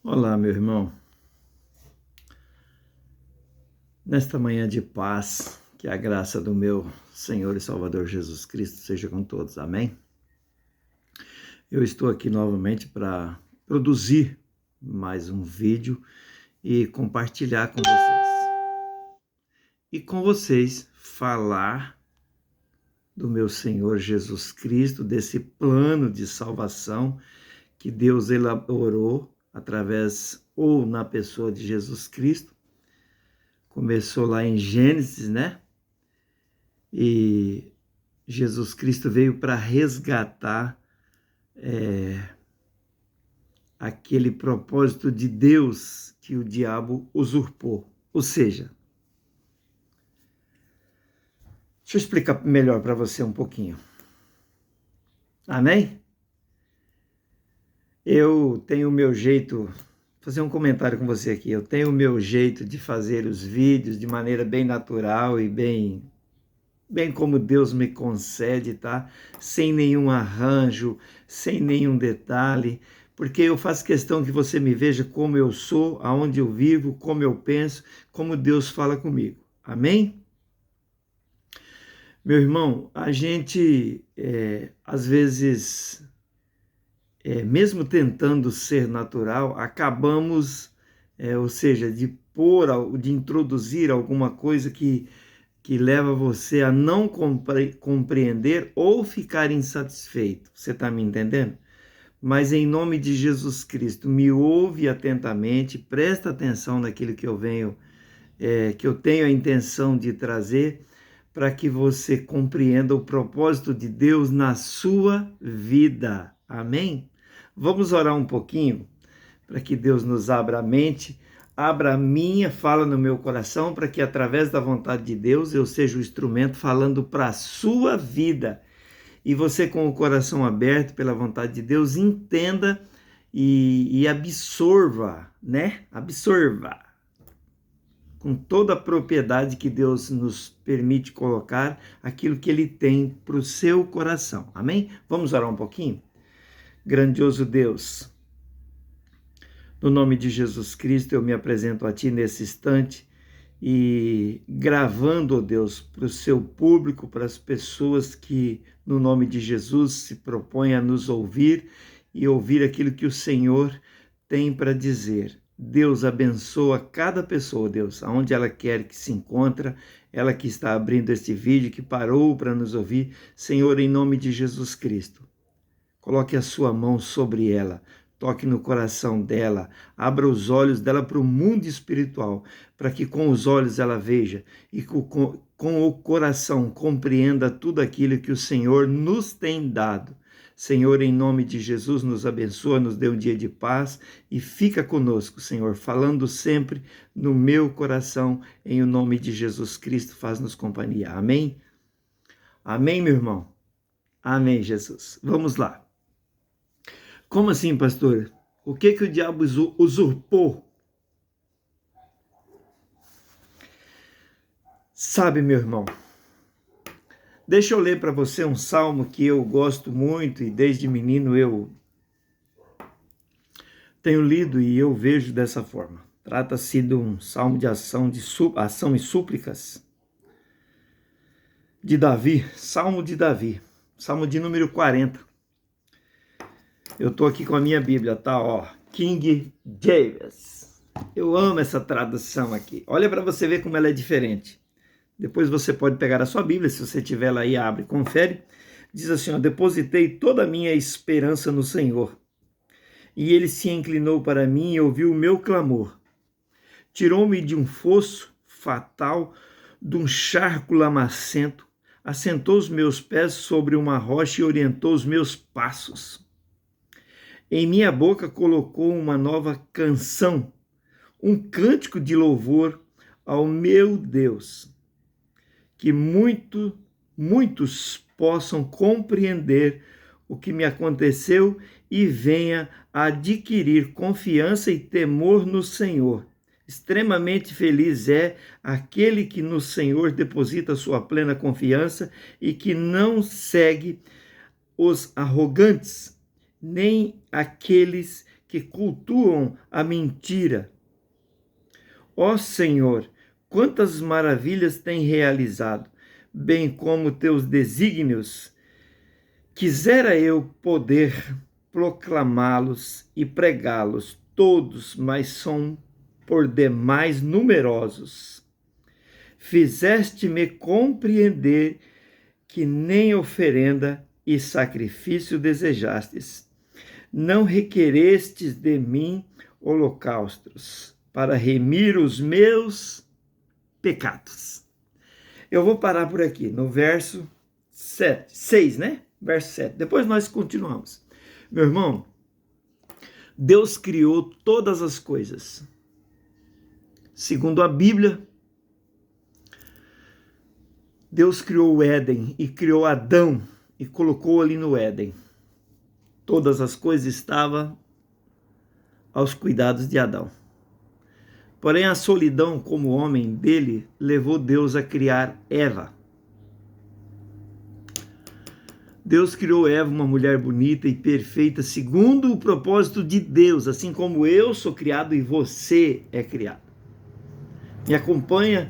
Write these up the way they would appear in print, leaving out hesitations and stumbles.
Olá, meu irmão. Nesta manhã de paz, que a graça do meu Senhor e Salvador Jesus Cristo seja com todos. Amém? Eu estou aqui novamente para produzir mais um vídeo e compartilhar com vocês. E com vocês falar do meu Senhor Jesus Cristo, desse plano de salvação que Deus elaborou através ou na pessoa de Jesus Cristo. Começou lá em Gênesis, né? E Jesus Cristo veio para resgatar aquele propósito de Deus que o diabo usurpou. Ou seja, deixa eu explicar melhor para você um pouquinho. Amém? Eu tenho o meu jeito, vou fazer um comentário com você aqui. Eu tenho o meu jeito de fazer os vídeos de maneira bem natural e bem como Deus me concede, tá? Sem nenhum arranjo, sem nenhum detalhe, porque eu faço questão que você me veja como eu sou, aonde eu vivo, como eu penso, como Deus fala comigo. Amém? Meu irmão, a gente, às vezes, mesmo tentando ser natural, acabamos, ou seja, de de introduzir alguma coisa que leva você a não compreender ou ficar insatisfeito. Você está me entendendo? Mas em nome de Jesus Cristo, me ouve atentamente, presta atenção naquilo que que eu tenho a intenção de trazer, para que você compreenda o propósito de Deus na sua vida. Amém? Vamos orar um pouquinho para que Deus nos abra a mente, abra a minha fala no meu coração, para que através da vontade de Deus eu seja o instrumento falando para a sua vida. E você, com o coração aberto pela vontade de Deus, entenda e absorva, né? Absorva com toda a propriedade que Deus nos permite colocar aquilo que Ele tem para o seu coração. Amém? Vamos orar um pouquinho? Grandioso Deus, no nome de Jesus Cristo, eu me apresento a Ti nesse instante e gravando, ó Deus, para o seu público, para as pessoas que, no nome de Jesus, se propõem a nos ouvir e ouvir aquilo que o Senhor tem para dizer. Deus abençoa cada pessoa, Deus, aonde ela quer que se encontre, ela que está abrindo este vídeo, que parou para nos ouvir. Senhor, em nome de Jesus Cristo, coloque a sua mão sobre ela, toque no coração dela, abra os olhos dela para o mundo espiritual, para que com os olhos ela veja e com o coração compreenda tudo aquilo que o Senhor nos tem dado. Senhor, em nome de Jesus, nos abençoa, nos dê um dia de paz e fica conosco, Senhor, falando sempre no meu coração, em o nome de Jesus Cristo, faz-nos companhia. Amém? Amém, meu irmão? Amém, Jesus. Vamos lá. Como assim, pastor? O que o diabo usurpou? Sabe, meu irmão, deixa eu ler para você um salmo que eu gosto muito e desde menino eu tenho lido e eu vejo dessa forma. Trata-se de um salmo de ação e súplicas de Davi, salmo de número 40. Eu estou aqui com a minha Bíblia, tá? Ó, King James. Eu amo essa tradução aqui. Olha para você ver como ela é diferente. Depois você pode pegar a sua Bíblia, se você tiver lá aí, abre, confere. Diz assim, ó, depositei toda a minha esperança no Senhor. E ele se inclinou para mim e ouviu o meu clamor. Tirou-me de um fosso fatal, de um charco lamacento, assentou os meus pés sobre uma rocha e orientou os meus passos. Em minha boca colocou uma nova canção, um cântico de louvor ao meu Deus. Que muitos possam compreender o que me aconteceu e venha a adquirir confiança e temor no Senhor. Extremamente feliz é aquele que no Senhor deposita sua plena confiança e que não segue os arrogantes, nem aqueles que cultuam a mentira. Ó Senhor, quantas maravilhas tem realizado, bem como teus desígnios. Quisera eu poder proclamá-los e pregá-los todos, mas são por demais numerosos. Fizeste-me compreender que nem oferenda e sacrifício desejastes. Não requerestes de mim holocaustos para remir os meus pecados. Eu vou parar por aqui, no verso 6, né? Verso 7. Depois nós continuamos. Meu irmão, Deus criou todas as coisas. Segundo a Bíblia, Deus criou o Éden e criou Adão e colocou ali no Éden. Todas as coisas estavam aos cuidados de Adão. Porém, a solidão como homem dele levou Deus a criar Eva. Deus criou Eva, uma mulher bonita e perfeita, segundo o propósito de Deus, assim como eu sou criado e você é criado. Me acompanha.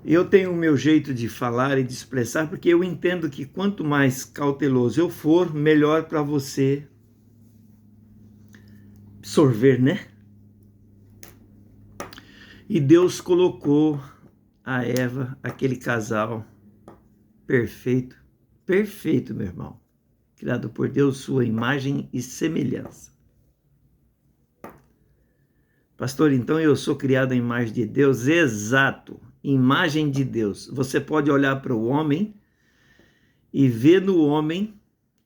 Eu tenho o meu jeito de falar e de expressar, porque eu entendo que quanto mais cauteloso eu for, melhor para você absorver, né? E Deus colocou a Eva, aquele casal perfeito, perfeito, meu irmão, criado por Deus, sua imagem e semelhança. Pastor, então eu sou criado à imagem de Deus? Exato, imagem de Deus. Você pode olhar para o homem e ver no homem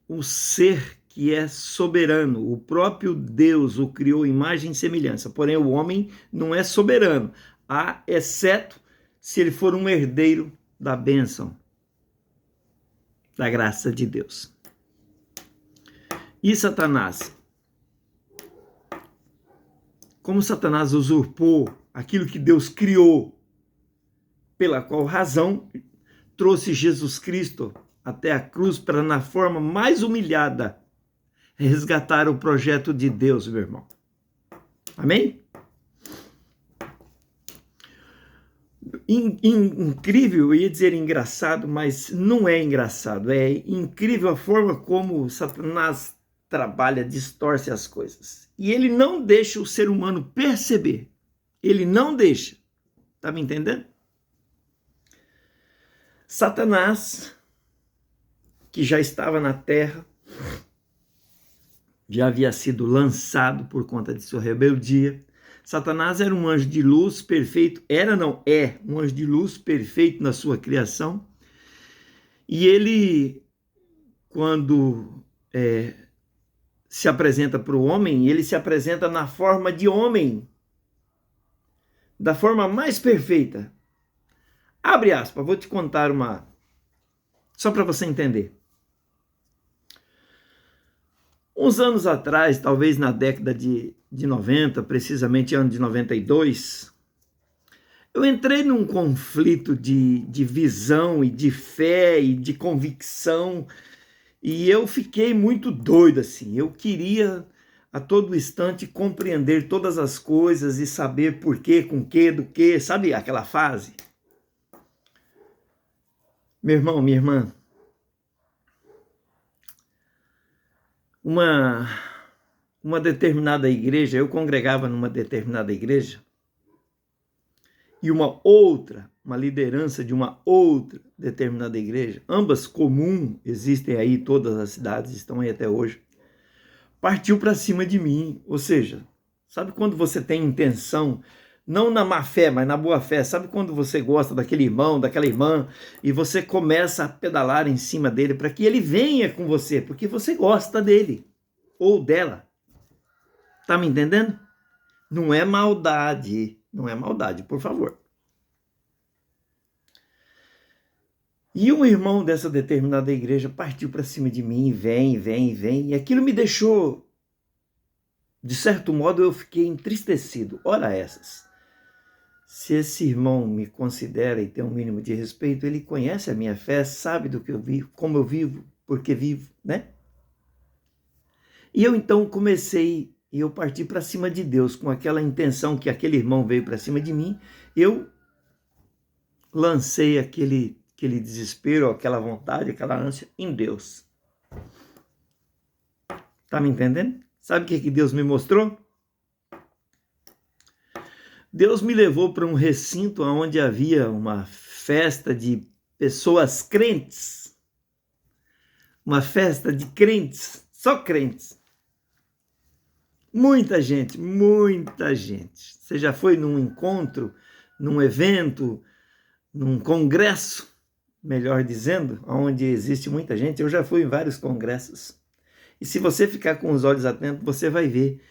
um ser que é soberano. O próprio Deus o criou imagem e semelhança. Porém, o homem não é soberano, exceto se ele for um herdeiro da bênção, da graça de Deus. E Satanás? Como Satanás usurpou aquilo que Deus criou, pela qual razão trouxe Jesus Cristo até a cruz para, na forma mais humilhada, resgatar o projeto de Deus, meu irmão. Amém? Incrível, eu ia dizer engraçado, mas não é engraçado. É incrível a forma como Satanás trabalha, distorce as coisas. E ele não deixa o ser humano perceber. Ele não deixa. Tá me entendendo? Satanás, que já estava na terra, já havia sido lançado por conta de sua rebeldia. Satanás era um anjo de luz perfeito, é um anjo de luz perfeito na sua criação. E ele, quando se apresenta para o homem, ele se apresenta na forma de homem, da forma mais perfeita. Abre aspas, vou te contar só para você entender. Uns anos atrás, talvez na década de 90, precisamente ano de 92, eu entrei num conflito de visão e de fé e de convicção, e eu fiquei muito doido assim. Eu queria a todo instante compreender todas as coisas e saber por quê, com quê, do quê, sabe aquela fase? Meu irmão, minha irmã, uma determinada igreja, eu congregava numa determinada igreja, e uma liderança de uma outra determinada igreja, ambas comum, existem aí, todas as cidades estão aí até hoje, partiu para cima de mim. Ou seja, sabe quando você tem intenção, não na má fé, mas na boa fé, sabe quando você gosta daquele irmão, daquela irmã, e você começa a pedalar em cima dele para que ele venha com você, porque você gosta dele ou dela. Tá me entendendo? Não é maldade, por favor. E um irmão dessa determinada igreja partiu para cima de mim, vem, e aquilo me deixou, de certo modo, eu fiquei entristecido. Ora essas, se esse irmão me considera e tem um mínimo de respeito, ele conhece a minha fé, sabe do que eu vivo, como eu vivo, porque vivo, né? E eu então comecei e eu parti para cima de Deus, com aquela intenção que aquele irmão veio para cima de mim, eu lancei aquele desespero, aquela vontade, aquela ânsia em Deus. Tá me entendendo? Sabe o que Deus me mostrou? Deus me levou para um recinto onde havia uma festa de pessoas crentes, uma festa de crentes, só crentes. Muita gente, muita gente. Você já foi num encontro, num evento, num congresso, melhor dizendo, onde existe muita gente? Eu já fui em vários congressos. E se você ficar com os olhos atentos, você vai ver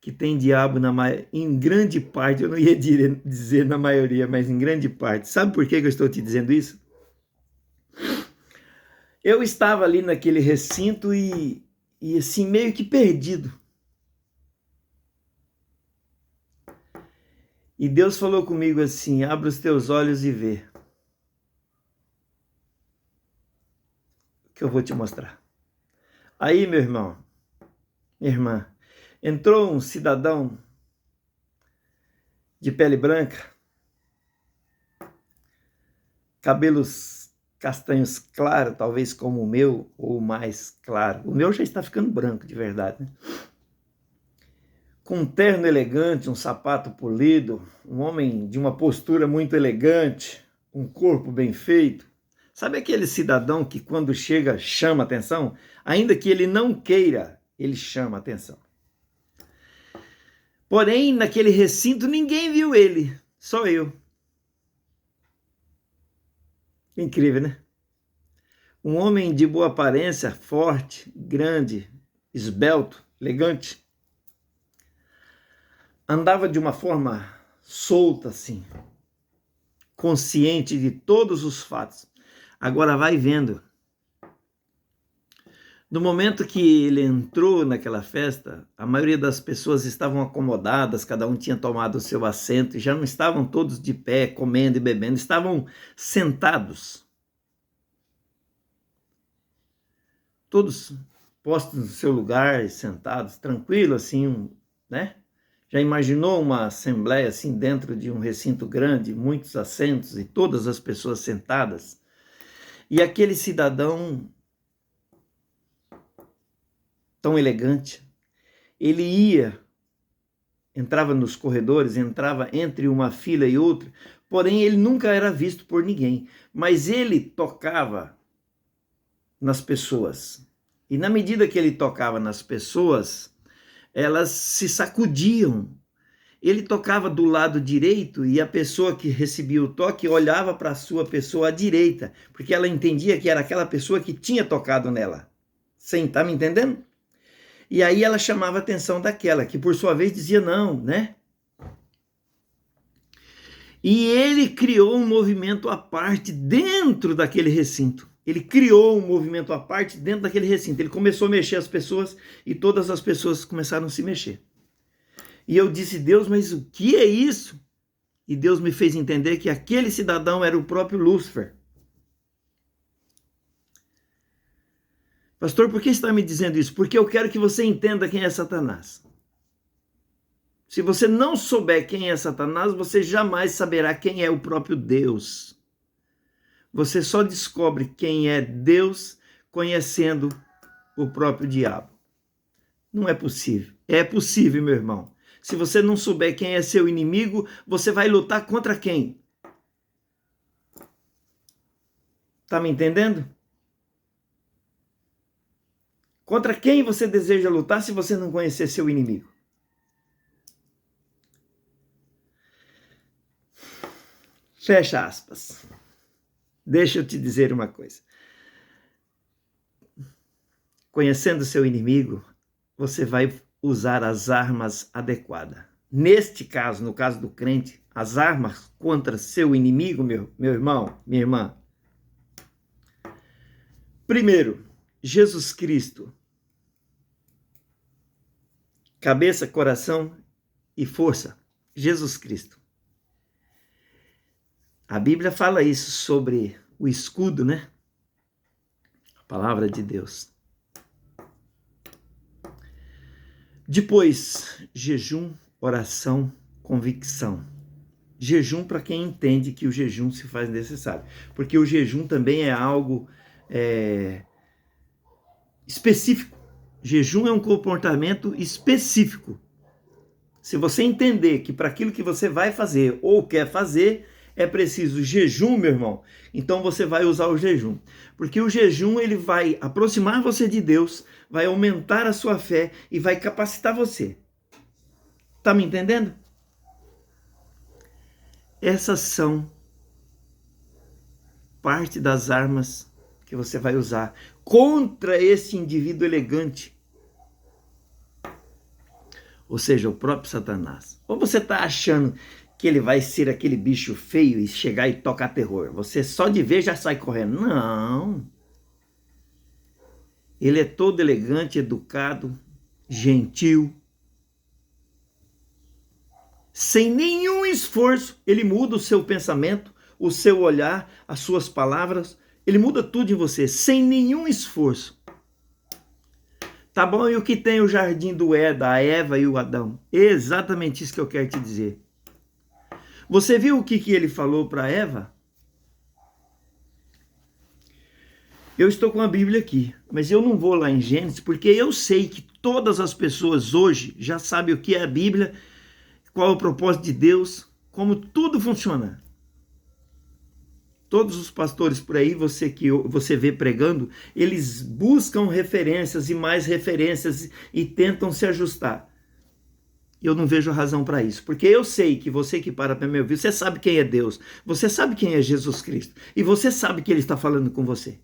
que tem diabo em grande parte, eu não ia dizer na maioria, mas em grande parte. Sabe por que eu estou te dizendo isso? Eu estava ali naquele recinto e assim, meio que perdido. E Deus falou comigo assim: abre os teus olhos e vê. O que eu vou te mostrar. Aí, meu irmão, minha irmã, entrou um cidadão de pele branca, cabelos castanhos claros, talvez como o meu, ou mais claro. O meu já está ficando branco, de verdade, né? Com um terno elegante, um sapato polido, um homem de uma postura muito elegante, um corpo bem feito. Sabe aquele cidadão que quando chega chama atenção? Ainda que ele não queira, ele chama atenção. Porém, naquele recinto ninguém viu ele, só eu. Incrível, né? Um homem de boa aparência, forte, grande, esbelto, elegante. Andava de uma forma solta, assim, consciente de todos os fatos. Agora vai vendo. No momento que ele entrou naquela festa, a maioria das pessoas estavam acomodadas, cada um tinha tomado o seu assento e já não estavam todos de pé, comendo e bebendo, estavam sentados. Todos postos no seu lugar, sentados, tranquilo, assim, né? Já imaginou uma assembleia assim dentro de um recinto grande, muitos assentos e todas as pessoas sentadas? E aquele cidadão tão elegante, ele entrava nos corredores, entrava entre uma fila e outra, porém ele nunca era visto por ninguém, mas ele tocava nas pessoas. E na medida que ele tocava nas pessoas, elas se sacudiam. Ele tocava do lado direito e a pessoa que recebia o toque olhava para a sua pessoa à direita, porque ela entendia que era aquela pessoa que tinha tocado nela. Você está me entendendo? E aí ela chamava a atenção daquela, que por sua vez dizia não, né? E ele criou um movimento à parte dentro daquele recinto. Ele criou um movimento à parte dentro daquele recinto. Ele começou a mexer as pessoas e todas as pessoas começaram a se mexer. E eu disse: Deus, mas o que é isso? E Deus me fez entender que aquele cidadão era o próprio Lúcifer. Pastor, por que você está me dizendo isso? Porque eu quero que você entenda quem é Satanás. Se você não souber quem é Satanás, você jamais saberá quem é o próprio Deus. Você só descobre quem é Deus conhecendo o próprio diabo. Não é possível. É possível, meu irmão. Se você não souber quem é seu inimigo, você vai lutar contra quem? Tá me entendendo? Contra quem você deseja lutar se você não conhecer seu inimigo? Fecha aspas. Deixa eu te dizer uma coisa. Conhecendo seu inimigo, você vai usar as armas adequadas. Neste caso, no caso do crente, as armas contra seu inimigo, meu irmão, minha irmã. Primeiro, Jesus Cristo. Cabeça, coração e força. Jesus Cristo. A Bíblia fala isso sobre o escudo, né? A palavra de Deus. Depois, jejum, oração, convicção. Jejum para quem entende que o jejum se faz necessário. Porque o jejum também é algo específico. Jejum é um comportamento específico. Se você entender que para aquilo que você vai fazer ou quer fazer, é preciso jejum, meu irmão, então você vai usar o jejum. Porque o jejum, ele vai aproximar você de Deus, vai aumentar a sua fé e vai capacitar você. Tá me entendendo? Essas são parte das armas que você vai usar contra esse indivíduo elegante. Ou seja, o próprio Satanás. Ou você está achando que ele vai ser aquele bicho feio e chegar e tocar terror? Você só de ver já sai correndo. Não. Ele é todo elegante, educado, gentil. Sem nenhum esforço, ele muda o seu pensamento, o seu olhar, as suas palavras. Ele muda tudo em você, sem nenhum esforço. Tá bom, e o que tem o jardim do Éden, a Eva e o Adão? Exatamente isso que eu quero te dizer. Você viu o que ele falou para Eva? Eu estou com a Bíblia aqui, mas eu não vou lá em Gênesis, porque eu sei que todas as pessoas hoje já sabem o que é a Bíblia, qual é o propósito de Deus, como tudo funciona. Todos os pastores por aí, você vê pregando, eles buscam referências e mais referências e tentam se ajustar. Eu não vejo razão para isso, porque eu sei que você que para me ouvir, você sabe quem é Deus, você sabe quem é Jesus Cristo, e você sabe que Ele está falando com você.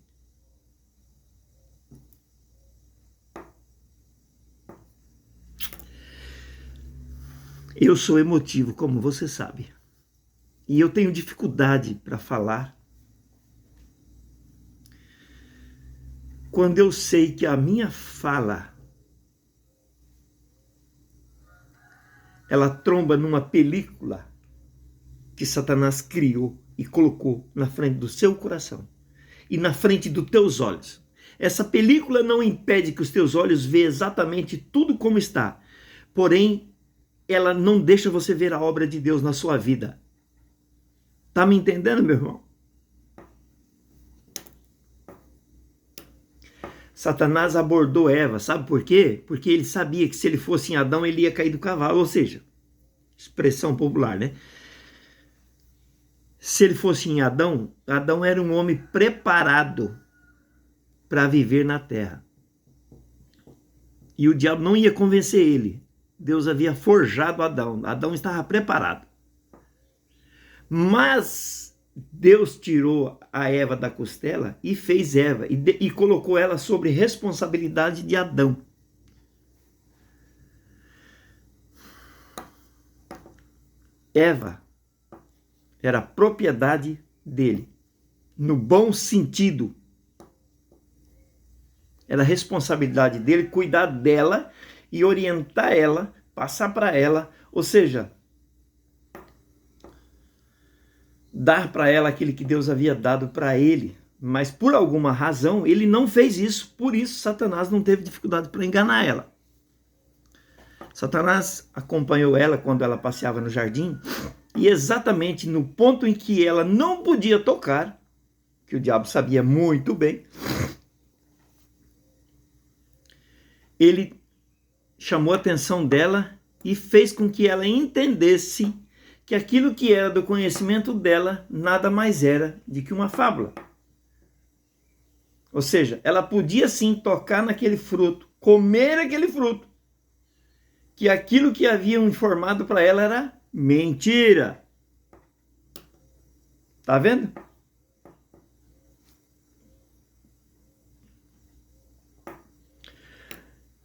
Eu sou emotivo, como você sabe, e eu tenho dificuldade para falar quando eu sei que a minha fala ela tromba numa película que Satanás criou e colocou na frente do seu coração e na frente dos teus olhos. Essa película não impede que os teus olhos vejam exatamente tudo como está, porém, ela não deixa você ver a obra de Deus na sua vida. Tá me entendendo, meu irmão? Satanás abordou Eva, sabe por quê? Porque ele sabia que se ele fosse em Adão, ele ia cair do cavalo, ou seja, expressão popular, né? Se ele fosse em Adão, Adão era um homem preparado para viver na terra. E o diabo não ia convencer ele. Deus havia forjado Adão. Adão estava preparado. Mas Deus tirou a Eva da costela e fez Eva e colocou ela sobre responsabilidade de Adão. Eva era propriedade dele, no bom sentido. Era responsabilidade dele cuidar dela e orientar ela, passar para ela, ou seja, dar para ela aquilo que Deus havia dado para ele. Mas por alguma razão ele não fez isso, por isso Satanás não teve dificuldade para enganar ela. Satanás acompanhou ela quando ela passeava no jardim e exatamente no ponto em que ela não podia tocar, que o diabo sabia muito bem, ele chamou a atenção dela e fez com que ela entendesse que aquilo que era do conhecimento dela nada mais era do que uma fábula. Ou seja, ela podia sim tocar naquele fruto, comer aquele fruto, que aquilo que haviam informado para ela era mentira. Tá vendo?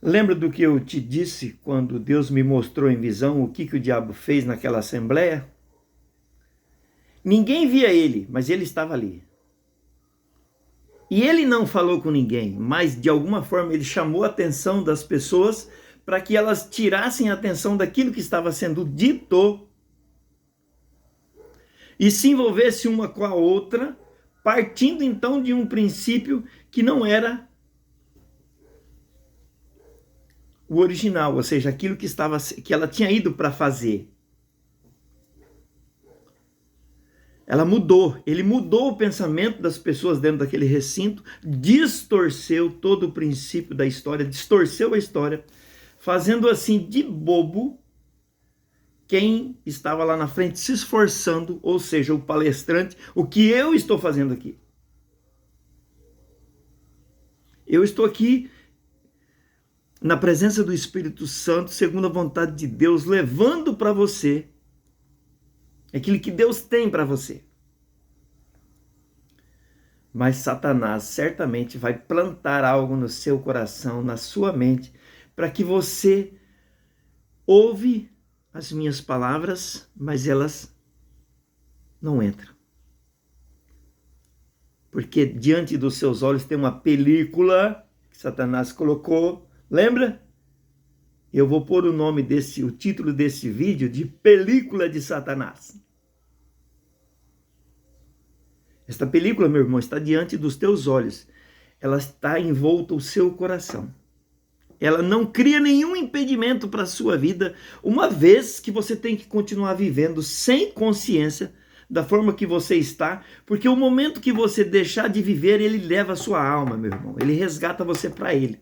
Lembra do que eu te disse quando Deus me mostrou em visão o que o diabo fez naquela assembleia? Ninguém via ele, mas ele estava ali. E ele não falou com ninguém, mas de alguma forma ele chamou a atenção das pessoas para que elas tirassem a atenção daquilo que estava sendo dito e se envolvesse uma com a outra, partindo então de um princípio que não era o original, ou seja, aquilo que ela tinha ido para fazer. Ela mudou, ele mudou o pensamento das pessoas dentro daquele recinto, distorceu todo o princípio da história, distorceu a história, fazendo assim de bobo quem estava lá na frente se esforçando, ou seja, o palestrante, o que eu estou fazendo aqui. Eu estou aqui na presença do Espírito Santo, segundo a vontade de Deus, levando para você aquilo que Deus tem para você. Mas Satanás certamente vai plantar algo no seu coração, na sua mente, para que você ouve as minhas palavras, mas elas não entram. Porque diante dos seus olhos tem uma película que Satanás colocou, lembra? Eu vou pôr o título desse vídeo de Película de Satanás. Esta película, meu irmão, está diante dos teus olhos. Ela está envolta o seu coração. Ela não cria nenhum impedimento para a sua vida, uma vez que você tem que continuar vivendo sem consciência da forma que você está, porque o momento que você deixar de viver, ele leva a sua alma, meu irmão. Ele resgata você para ele.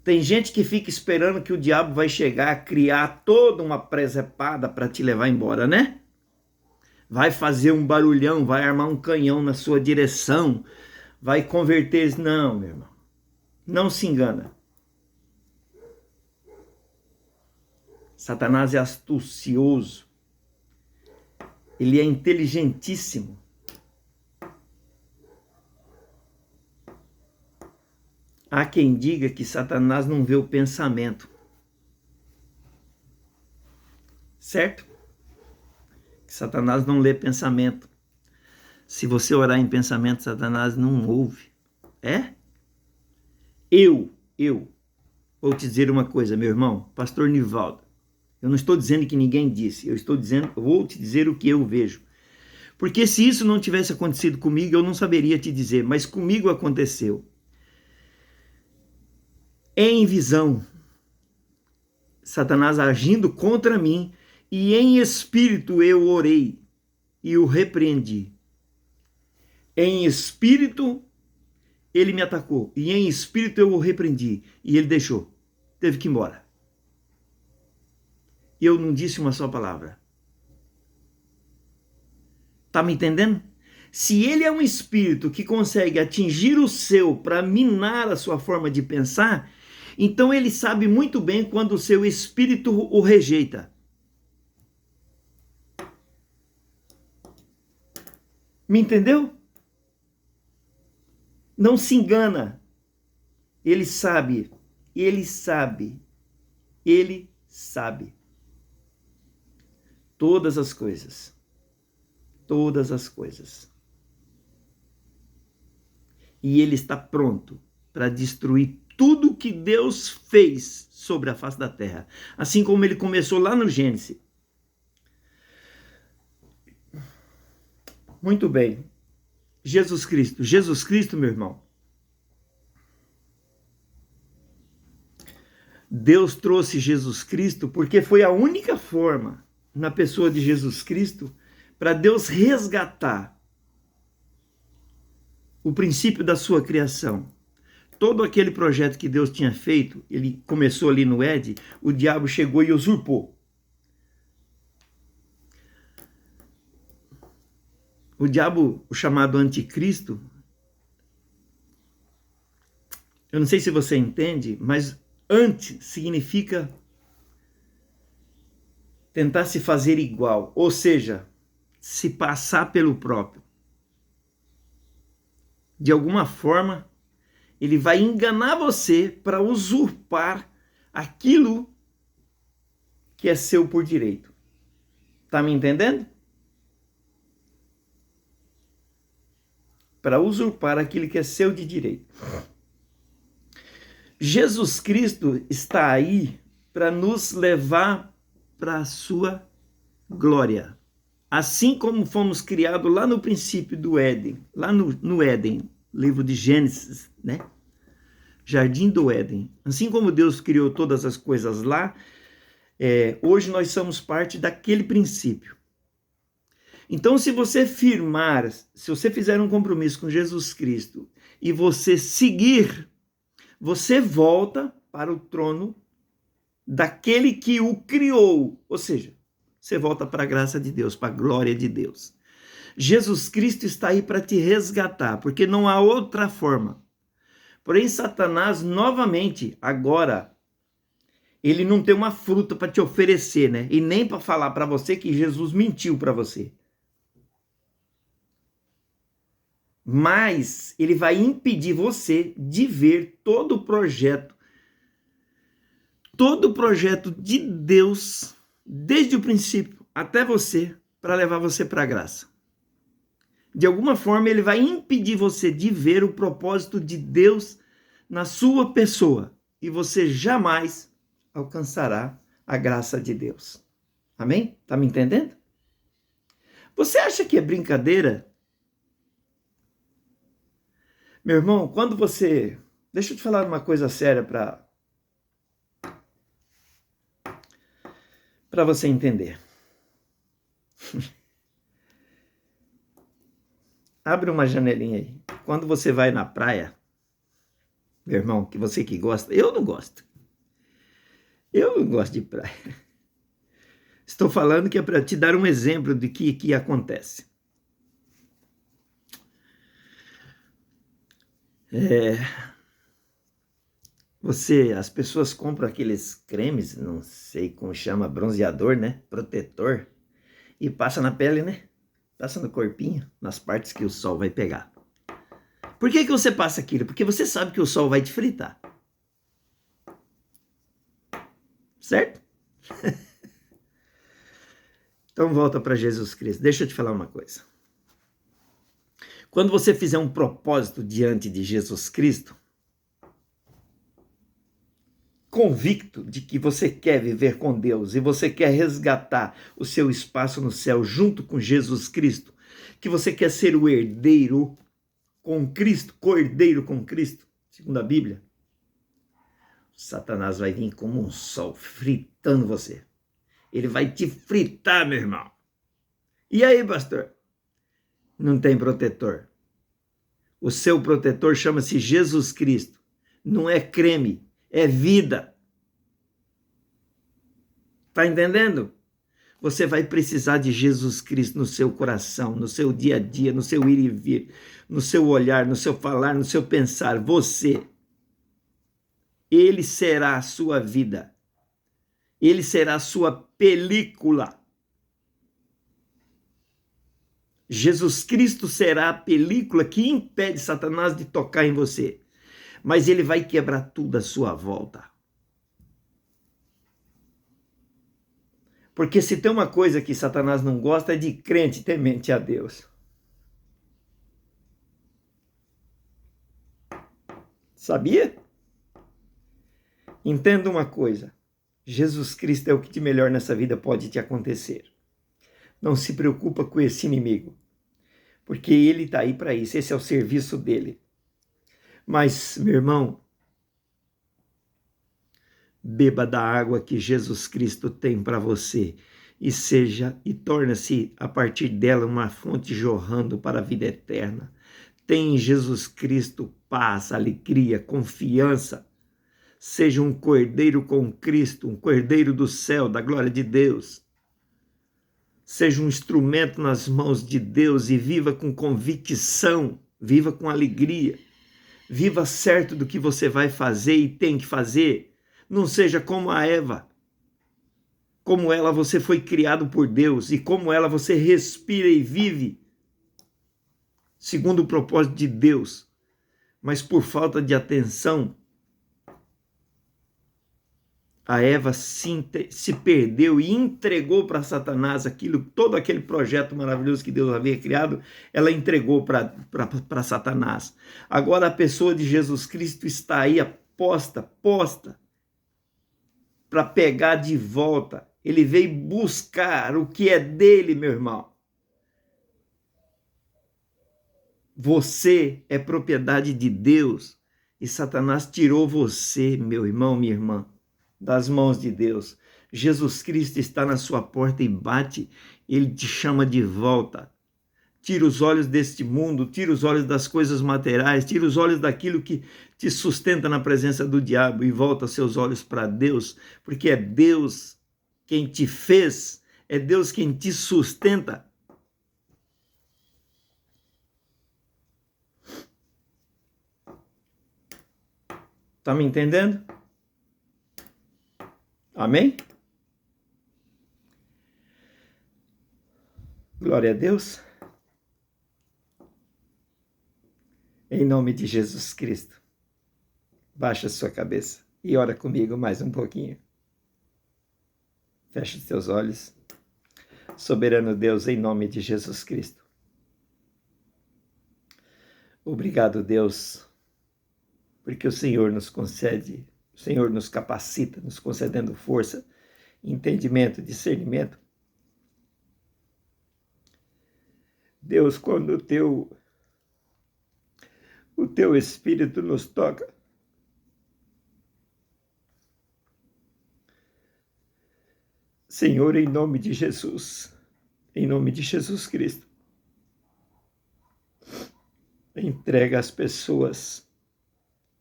Tem gente que fica esperando que o diabo vai chegar, criar toda uma presepada para te levar embora, né? Vai fazer um barulhão, vai armar um canhão na sua direção, vai converter. Não, meu irmão. Não se engana. Satanás é astucioso. Ele é inteligentíssimo. Há quem diga que Satanás não vê o pensamento. Certo? Que Satanás não lê pensamento. Se você orar em pensamento, Satanás não ouve. É? Eu vou te dizer uma coisa, meu irmão, pastor Nivaldo. Eu não estou dizendo que ninguém disse, eu vou te dizer o que eu vejo. Porque se isso não tivesse acontecido comigo, eu não saberia te dizer, mas comigo aconteceu. Em visão, Satanás agindo contra mim, e em espírito eu orei e o repreendi. Em espírito ele me atacou, e em espírito eu o repreendi, e ele deixou, teve que ir embora. Eu não disse uma só palavra. Tá me entendendo? Se ele é um espírito que consegue atingir o seu para minar a sua forma de pensar, então ele sabe muito bem quando o seu espírito o rejeita. Me entendeu? Não se engana. Ele sabe. Todas as coisas. Todas as coisas. E ele está pronto para destruir tudo que Deus fez sobre a face da terra. Assim como ele começou lá no Gênesis. Muito bem. Jesus Cristo, meu irmão. Deus trouxe Jesus Cristo porque foi a única forma, na pessoa de Jesus Cristo, para Deus resgatar o princípio da sua criação. Todo aquele projeto que Deus tinha feito, ele começou ali no Éden, o diabo chegou e usurpou. O diabo, o chamado anticristo, eu não sei se você entende, mas anti significa tentar se fazer igual, ou seja, se passar pelo próprio. De alguma forma, ele vai enganar você para usurpar aquilo que é seu por direito. Tá me entendendo? Para usurpar aquilo que é seu de direito. Jesus Cristo está aí para nos levar para a sua glória. Assim como fomos criados lá no princípio do Éden, lá no Éden, livro de Gênesis, né? Jardim do Éden. Assim como Deus criou todas as coisas lá, hoje nós somos parte daquele princípio. Então, se você fizer um compromisso com Jesus Cristo e você seguir, você volta para o trono daquele que o criou. Ou seja, você volta para a graça de Deus, para a glória de Deus. Jesus Cristo está aí para te resgatar, porque não há outra forma. Porém, Satanás, novamente, agora, ele não tem uma fruta para te oferecer, né? E nem para falar para você que Jesus mentiu para você. Mas ele vai impedir você de ver todo o projeto de Deus, desde o princípio até você, para levar você para a graça. De alguma forma, ele vai impedir você de ver o propósito de Deus na sua pessoa. E você jamais alcançará a graça de Deus. Amém? Tá me entendendo? Você acha que é brincadeira? Meu irmão, quando você... Deixa eu te falar uma coisa séria para você entender. Abre uma janelinha aí. Quando você vai na praia, meu irmão, que você que gosta, eu não gosto. Eu não gosto de praia. Estou falando que é para te dar um exemplo de que acontece. As pessoas compram aqueles cremes, não sei como chama, bronzeador, né? Protetor. E passa na pele, né? Passa no corpinho, nas partes que o sol vai pegar. Por que você passa aquilo? Porque você sabe que o sol vai te fritar. Certo? Então volta para Jesus Cristo. Deixa eu te falar uma coisa. Quando você fizer um propósito diante de Jesus Cristo, convicto de que você quer viver com Deus e você quer resgatar o seu espaço no céu junto com Jesus Cristo, que você quer ser o herdeiro com Cristo, co-herdeiro com Cristo, segundo a Bíblia, Satanás vai vir como um sol fritando você. Ele vai te fritar, meu irmão. E aí, pastor? Não tem protetor. O seu protetor chama-se Jesus Cristo. Não é creme, é vida. Tá entendendo? Você vai precisar de Jesus Cristo no seu coração, no seu dia a dia, no seu ir e vir, no seu olhar, no seu falar, no seu pensar. Ele será a sua vida. Ele será a sua película. Jesus Cristo será a película que impede Satanás de tocar em você. Mas ele vai quebrar tudo à sua volta. Porque se tem uma coisa que Satanás não gosta é de crente temente a Deus. Sabia? Entenda uma coisa. Jesus Cristo é o que de melhor nessa vida pode te acontecer. Não se preocupa com esse inimigo. Porque ele está aí para isso. Esse é o serviço dele. Mas, meu irmão, beba da água que Jesus Cristo tem para você e torna-se a partir dela uma fonte jorrando para a vida eterna. Tem em Jesus Cristo paz, alegria, confiança. Seja um cordeiro com Cristo, um cordeiro do céu, da glória de Deus. Seja um instrumento nas mãos de Deus e viva com convicção, viva com alegria. Viva certo do que você vai fazer e tem que fazer. Não seja como a Eva. Como ela você foi criado por Deus e como ela você respira e vive segundo o propósito de Deus. Mas por falta de atenção, a Eva se perdeu e entregou para Satanás todo aquele projeto maravilhoso que Deus havia criado, ela entregou para Satanás. Agora a pessoa de Jesus Cristo está aí posta para pegar de volta. Ele veio buscar o que é dele, meu irmão. Você é propriedade de Deus e Satanás tirou você, meu irmão, minha irmã, das mãos de Deus. Jesus Cristo está na sua porta e bate, ele te chama de volta. Tira os olhos deste mundo, tira os olhos das coisas materiais, tira os olhos daquilo que te sustenta na presença do diabo e volta seus olhos para Deus, porque é Deus quem te fez, é Deus quem te sustenta. Tá me entendendo? Amém? Glória a Deus. Em nome de Jesus Cristo. Baixa a sua cabeça e ora comigo mais um pouquinho. Feche os teus olhos. Soberano Deus, em nome de Jesus Cristo. Obrigado, Deus, porque o Senhor nos concede, o Senhor nos capacita, nos concedendo força, entendimento, discernimento. Deus, quando o teu Espírito nos toca, Senhor, em nome de Jesus Cristo, entrega às pessoas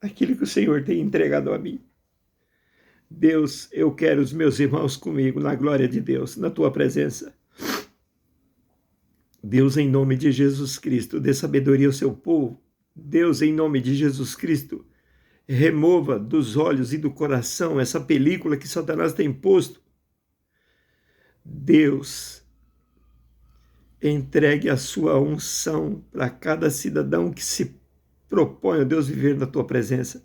aquilo que o Senhor tem entregado a mim. Deus, eu quero os meus irmãos comigo, na glória de Deus, na tua presença. Deus, em nome de Jesus Cristo, dê sabedoria ao seu povo. Deus, em nome de Jesus Cristo, remova dos olhos e do coração essa película que Satanás tem posto. Deus, entregue a sua unção para cada cidadão que se propõe, ó Deus, viver na tua presença.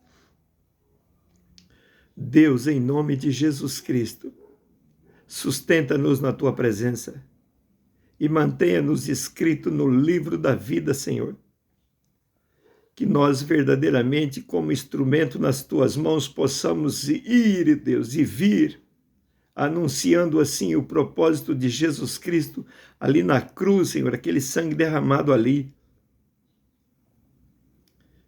Deus, em nome de Jesus Cristo, sustenta-nos na tua presença e mantenha-nos escrito no livro da vida, Senhor. Que nós verdadeiramente, como instrumento nas tuas mãos, possamos ir, Deus, e vir, anunciando assim o propósito de Jesus Cristo ali na cruz, Senhor, aquele sangue derramado ali,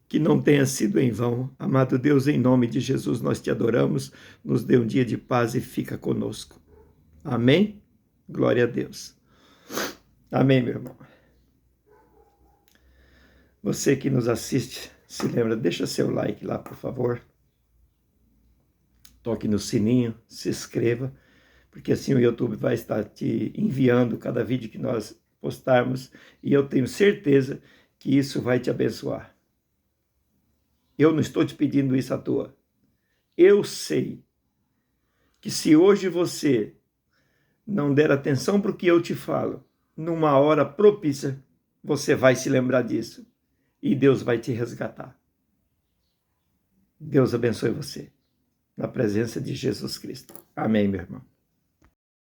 que não tenha sido em vão. Amado Deus, em nome de Jesus, nós te adoramos, nos dê um dia de paz e fica conosco. Amém? Glória a Deus. Amém, meu irmão. Você que nos assiste, se lembra, deixa seu like lá, por favor. Toque no sininho, se inscreva, porque assim o YouTube vai estar te enviando cada vídeo que nós postarmos, e eu tenho certeza que isso vai te abençoar. Eu não estou te pedindo isso à toa. Eu sei que se hoje você não der atenção para o que eu te falo, numa hora propícia, você vai se lembrar disso e Deus vai te resgatar. Deus abençoe você, na presença de Jesus Cristo. Amém, meu irmão.